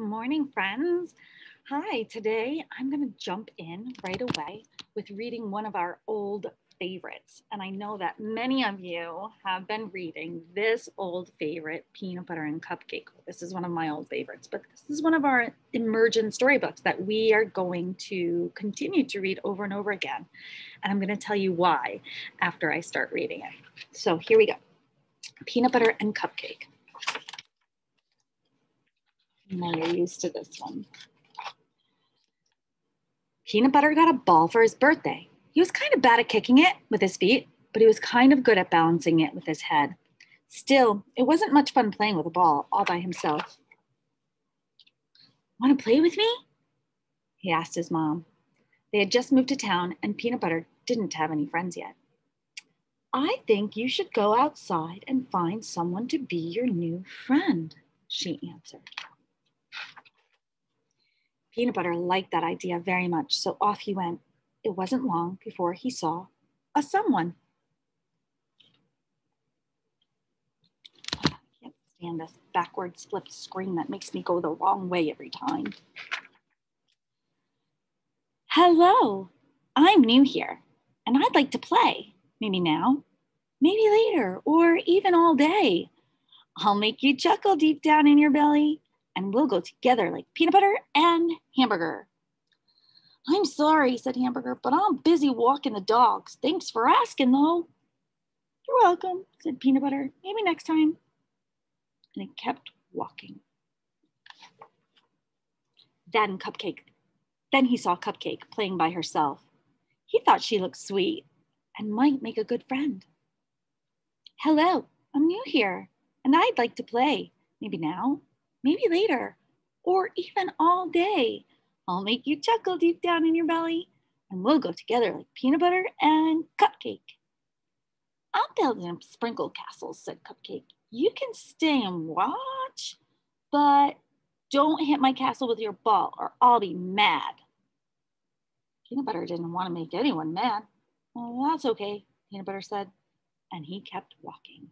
morning, friends. Hi, today I'm going to jump in right away with reading one of our old favorites. And I know that many of you have been reading this old favorite, Peanut Butter and Cupcake. This is one of my old favorites, but this is one of our emergent storybooks that we are going to continue to read over and over again. And I'm going to tell you why after I start reading it. So here we go. Peanut Butter and Cupcake. Now you're used to this one. Peanut Butter got a ball for his birthday. He was kind of bad at kicking it with his feet, but he was kind of good at balancing it with his head. Still, it wasn't much fun playing with a ball all by himself. "Want to play with me?" he asked his mom. They had just moved to town and Peanut Butter didn't have any friends yet. "I think you should go outside and find someone to be your new friend," she answered. Peanut Butter liked that idea very much, so off he went. It wasn't long before he saw a someone. I can't stand this backwards flipped screen that makes me go the wrong way every time. "Hello, I'm new here, and I'd like to play. Maybe now, maybe later, or even all day. I'll make you chuckle deep down in your belly, and we'll go together like peanut butter and hamburger." "I'm sorry," said Hamburger, "but I'm busy walking the dogs. Thanks for asking, though." "You're welcome," said Peanut Butter. "Maybe next time." And it kept walking. Then he saw Cupcake playing by herself. He thought she looked sweet and might make a good friend. "Hello, I'm new here, and I'd like to play. Maybe now, maybe later, or even all day. I'll make you chuckle deep down in your belly, and we'll go together like peanut butter and Cupcake." "I'll build them sprinkle castles," said Cupcake. "You can stay and watch, but don't hit my castle with your ball or I'll be mad." Peanut Butter didn't want to make anyone mad. "Oh, that's okay," Peanut Butter said, and he kept walking.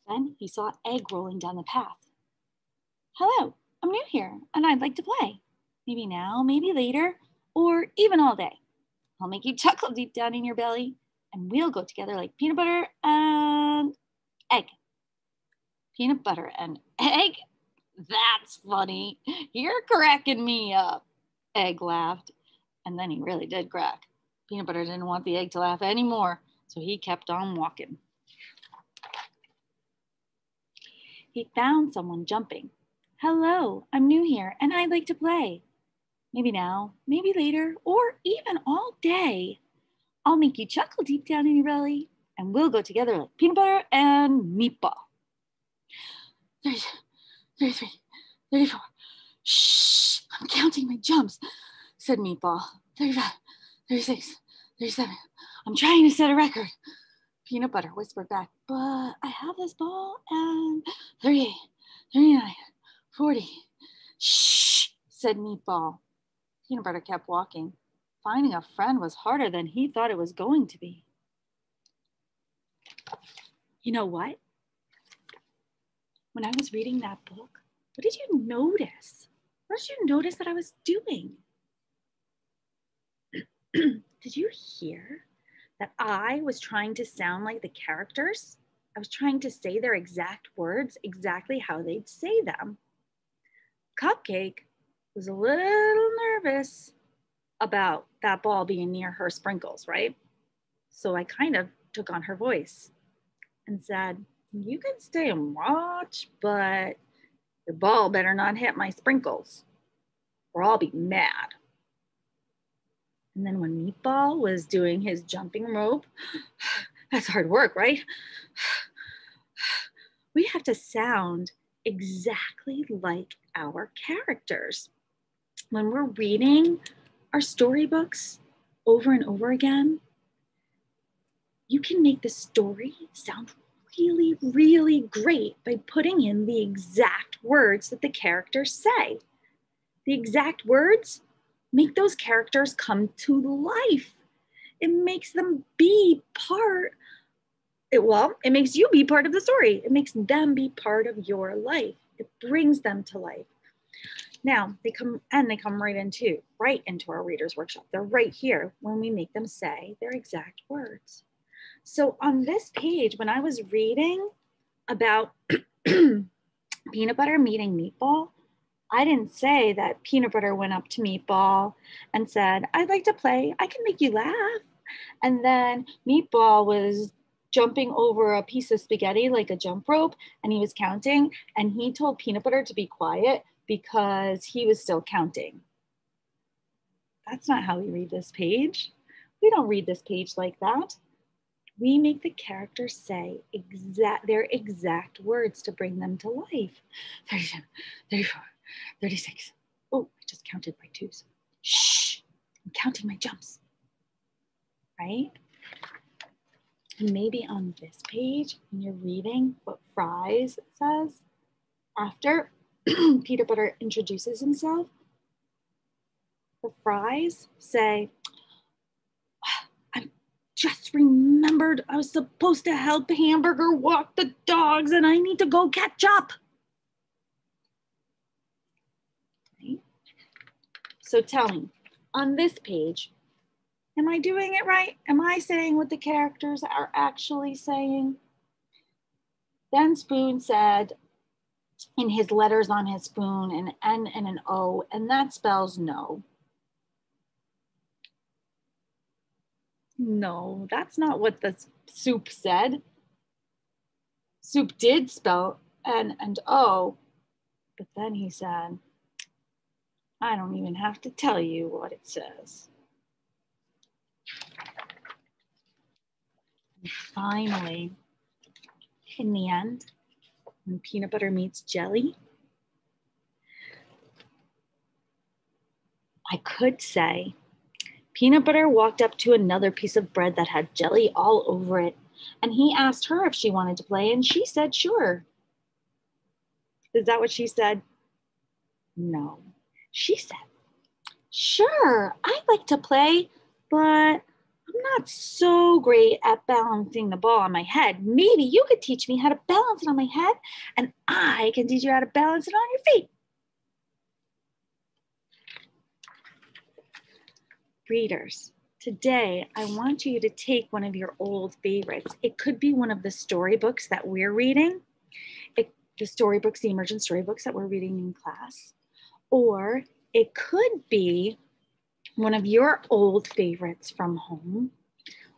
Then he saw Egg rolling down the path. "Hello, I'm new here, and I'd like to play. Maybe now, maybe later, or even all day. I'll make you chuckle deep down in your belly, and we'll go together like peanut butter and egg." "Peanut butter and egg? That's funny. You're cracking me up." Egg laughed, and then he really did crack. Peanut Butter didn't want the egg to laugh anymore, so he kept on walking. He found someone jumping. "Hello, I'm new here, and I'd like to play. Maybe now, maybe later, or even all day. I'll make you chuckle deep down in your belly, and we'll go together like peanut butter and meatball." 33, 34. "Shh, I'm counting my jumps," said Meatball. 35, 36, 37. "I'm trying to set a record." Peanut Butter whispered back, "But I have this ball and 38, 39, 40. "Shh," said Meatball. Peanut Butter kept walking. Finding a friend was harder than he thought it was going to be. You know what? When I was reading that book, what did you notice? What did you notice that I was doing? Did you hear that I was trying to sound like the characters? I was trying to say their exact words exactly how they'd say them. Cupcake was a little nervous about that ball being near her sprinkles, right? So I kind of took on her voice and said, "You can stay and watch, but your ball better not hit my sprinkles or I'll be mad." And then when Meatball was doing his jumping rope, that's hard work, right? We have to sound exactly like our characters. When we're reading our storybooks over and over again, you can make the story sound really, really great by putting in the exact words that the characters say. The exact words make those characters come to life. It makes them be it makes you be part of the story. It makes them be part of your life. It brings them to life. Now they come right into our readers workshop. They're right here when we make them say their exact words. So on this page, when I was reading about Peanut Butter meeting Meatball, I didn't say that Peanut Butter went up to Meatball and said, I'd like to play, I can make you laugh. And then Meatball was jumping over a piece of spaghetti like a jump rope, and he was counting, and he told Peanut Butter to be quiet because he was still counting. That's not how we read this page. We don't read this page like that. We make the characters say their exact words to bring them to life. 37, 34, 36. Oh, I just counted my twos. Shh, I'm counting my jumps, right? And maybe on this page, when you're reading what Fries says, after Peanut Butter introduces himself, the Fries say, I just remembered I was supposed to help Hamburger walk the dogs and I need to go catch up. Right? So tell me, on this page, am I doing it right? Am I saying what the characters are actually saying? Ben Spoon said in his letters on his spoon an N and an O, and that spells no. No, that's not what the soup said. Soup did spell N and O, but then he said, I don't even have to tell you what it says. And finally, in the end, when Peanut Butter meets Jelly, I could say, Peanut Butter walked up to another piece of bread that had jelly all over it, and he asked her if she wanted to play, and she said, sure. Is that what she said? No. She said, sure, I'd like to play, but I'm not so great at balancing the ball on my head. Maybe you could teach me how to balance it on my head, and I can teach you how to balance it on your feet. Readers, today I want you to take one of your old favorites. It could be one of the storybooks that we're reading, the emergent storybooks that we're reading in class, or it could be one of your old favorites from home,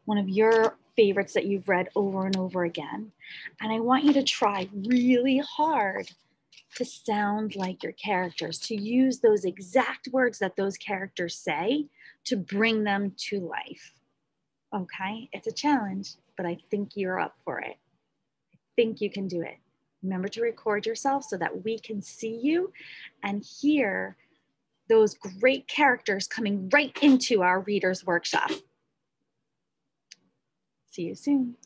one of your favorites that you've read over and over again. And I want you to try really hard to sound like your characters, to use those exact words that those characters say to bring them to life. Okay, it's a challenge, but I think you're up for it. I think you can do it. Remember to record yourself so that we can see you and hear those great characters coming right into our readers workshop. See you soon.